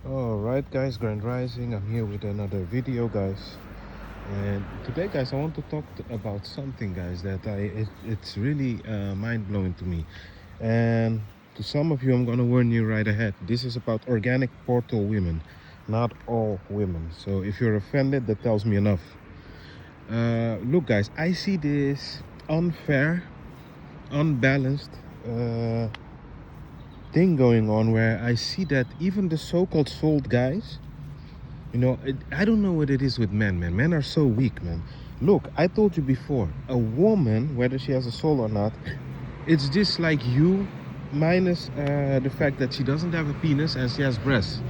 Alright guys, Grand Rising. I'm here with another video guys. And today guys, I want to talk about something guys that it's really mind-blowing to me. And to some of you, I'm gonna warn you right ahead. This is about organic portal women, not all women. So if you're offended, that tells me enough. Look guys, I see this unfair, unbalanced thing going on where I see that even the so-called sold guys, I don't know what it is with men, man. Men are so weak, man. Look, I told you before, a woman, whether she has a soul or not, it's just like you, minus the fact that she doesn't have a penis and she has breasts.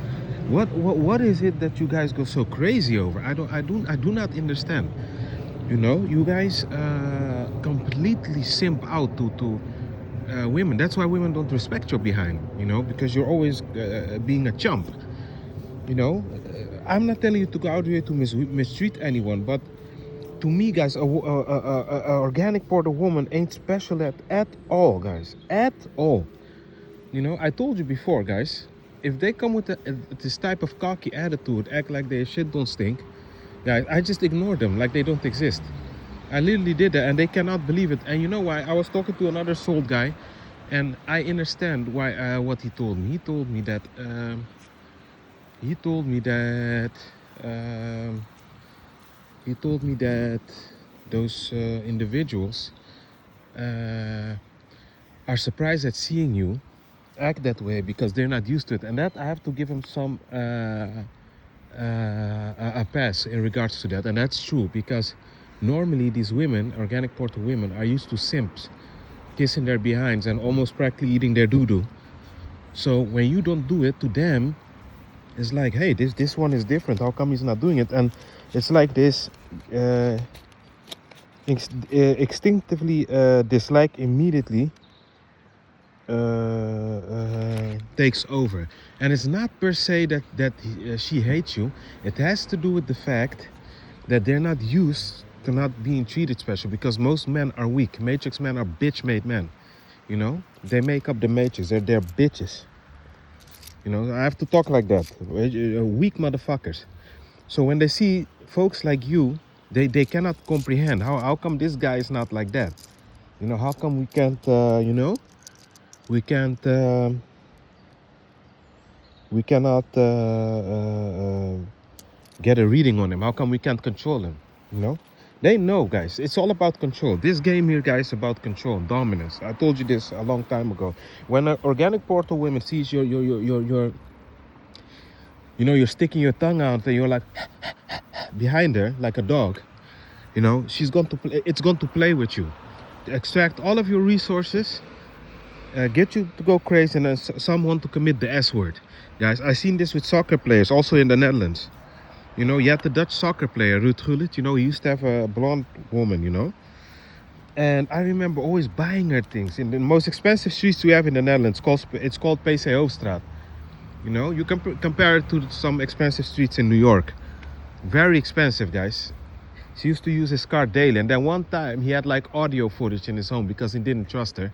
What is it that you guys go so crazy over? I do not understand. You guys completely simp out to women. That's why women don't respect your behind. Because you're always being a chump. I'm not telling you to go out here to mistreat anyone, but to me, guys, a organic portal woman ain't special at all, guys, at all. I told you before, guys, if they come with this type of cocky attitude, act like their shit don't stink, guys, I just ignore them like they don't exist. I literally did that, and they cannot believe it. And you know why? I was talking to another sold guy, and I understand why. What he told me. He told me that those individuals are surprised at seeing you act that way because they're not used to it, and that I have to give him some a pass in regards to that. And that's true, because normally these women, organic portal women, are used to simps kissing their behinds and almost practically eating their doo-doo. So when you don't do it to them, it's like, hey, this one is different. How come he's not doing it? And it's like this instinctively dislike immediately takes over. And it's not per se that she hates you. It has to do with the fact that they're not used to not being treated special, because most men are weak. Matrix men are bitch-made men. They make up the matrix. They're bitches. I have to talk like that. Weak motherfuckers. So when they see folks like you, they cannot comprehend how come this guy is not like that. How come we can't we cannot get a reading on him? How come we can't control him? They know, guys. It's all about control. This game here, guys, is about control, dominance. I told you this a long time ago. When an organic portal woman sees you're sticking your tongue out and you're like behind her like a dog, she's going to play. It's going to play with you, to extract all of your resources, get you to go crazy, and then someone to commit the S word. Guys, I've seen this with soccer players, also in the Netherlands. You had the Dutch soccer player, Ruud Gullit, he used to have a blonde woman, And I remember always buying her things. In the most expensive streets we have in the Netherlands, it's called PC Hoofdstraat. You can compare it to some expensive streets in New York. Very expensive, guys. She used to use his car daily. And then one time he had like audio footage in his home because he didn't trust her.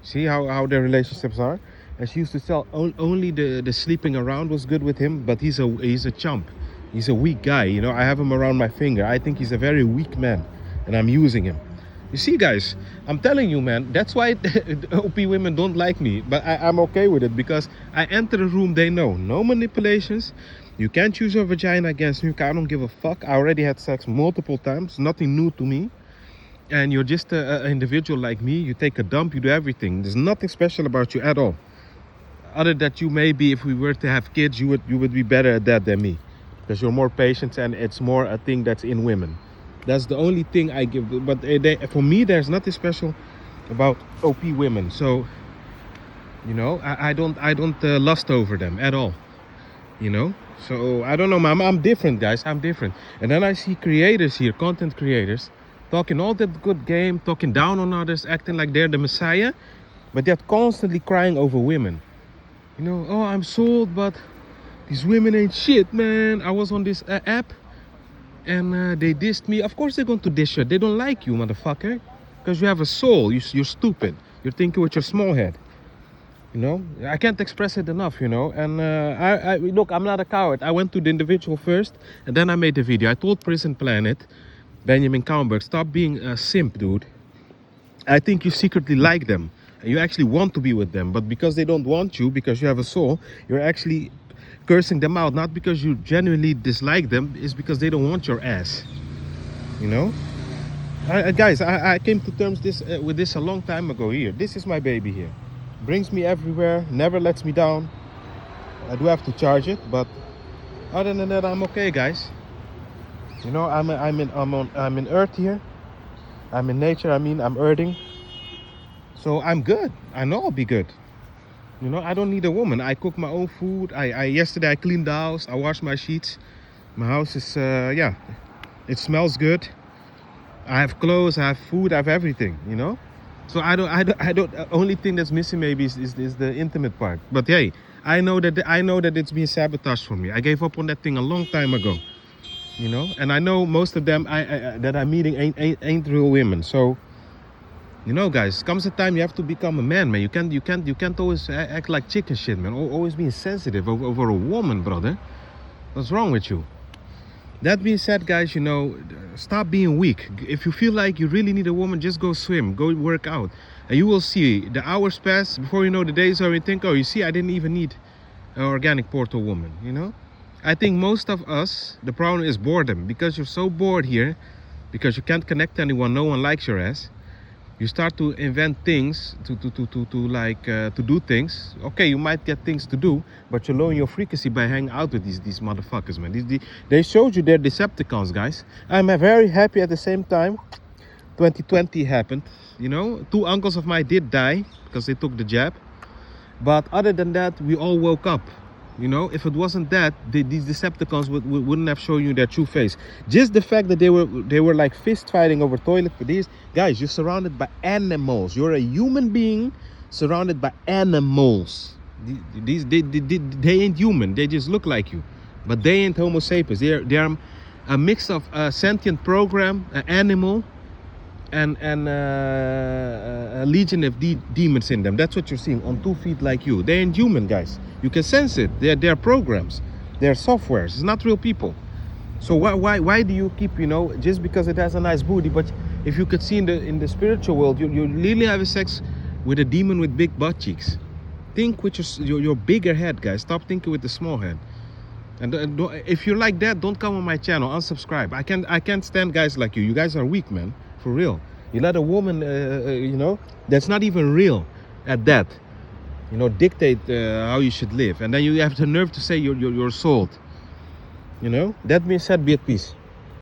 See how their relationships are? And she used to tell only the sleeping around was good with him, but he's a chump. He's a weak guy, I have him around my finger. I think he's a very weak man, and I'm using him. You see, guys, I'm telling you, man, that's why OP women don't like me. But I'm okay with it, because I enter a room, they know. No manipulations. You can't use your vagina against me. I don't give a fuck. I already had sex multiple times. Nothing new to me. And you're just an individual like me. You take a dump, you do everything. There's nothing special about you at all. Other that you maybe, if we were to have kids, you would be better at that than me. Because you're more patient, and it's more a thing that's in women. That's the only thing I give. But for me, there's nothing special about OP women. So, I don't lust over them at all. So I don't know, man. I'm different, guys. I'm different. And then I see creators here, content creators, talking all that good game, talking down on others, acting like they're the messiah, but they're constantly crying over women. Oh, I'm sold, but these women ain't shit, man. I was on this app and they dissed me. Of course they're going to diss you. They don't like you, motherfucker. Because you have a soul. You're stupid. You're thinking with your small head. You know, I can't express it enough, you know. And I look, I'm not a coward. I went to the individual first, and then I made the video. I told Prison Planet, Benjamin Kaumberg, stop being a simp, dude. I think you secretly like them. You actually want to be with them, but because they don't want you, because you have a soul, you're actually cursing them out. Not because you genuinely dislike them, it's because they don't want your ass. You know, guys, I came to terms with this a long time ago. Here, this is my baby here. Brings me everywhere, never lets me down. I do have to charge it, but other than that, I'm okay, guys. You know, I'm in earth here. I'm in nature. I mean, I'm earthing. So I'm good. I know I'll be good. You know, I don't need a woman. I cook my own food. Yesterday I cleaned the house. I washed my sheets. My house is yeah, it smells good. I have clothes. I have food. I have everything. You know. So I don't. Only thing that's missing maybe is the intimate part. But hey, I know that it's being sabotaged for me. I gave up on that thing a long time ago. You know, and I know most of them that I'm meeting ain't real women. So, you know, guys, comes a time you have to become a man, man. You can't always act like chicken shit, man. Always being sensitive over a woman, brother. What's wrong with you? That being said, guys, you know, stop being weak. If you feel like you really need a woman, just go swim, go work out, and you will see the hours pass before you know the days are. You think, oh, you see, I didn't even need an organic portal woman. You know. I think most of us, the problem is boredom. Because you're so bored here, because you can't connect to anyone, no one likes your ass. You start to invent things to do things. Okay, you might get things to do, but you're lowering your frequency by hanging out with these motherfuckers, man. They showed you their Decepticons, guys. I'm very happy at the same time. 2020 happened. You know, 2 uncles of mine did die because they took the jab. But other than that, we all woke up. You know, if it wasn't that, these Decepticons wouldn't have shown you their true face. Just the fact that they were like fist fighting over toilet for these guys. You're surrounded by animals. You're a human being surrounded by animals. They ain't human. They just look like you, but they ain't Homo sapiens. They're a mix of a sentient program, an animal, and a legion of demons in them. That's what you're seeing on 2 feet like you. They ain't human, guys. You can sense it. They're programs. They're softwares. It's not real people. So why do you keep, you know, just because it has a nice booty? But if you could see in the spiritual world, you really have sex with a demon with big butt cheeks. Think with your bigger head, guys. Stop thinking with the small head. And if you're like that, don't come on my channel. Unsubscribe. I can't stand guys like you. You guys are weak, man. For real. You let a woman, you know, that's not even real at that, you know, dictate how you should live. And then you have the nerve to say you're sold. You know, that being said, be at peace.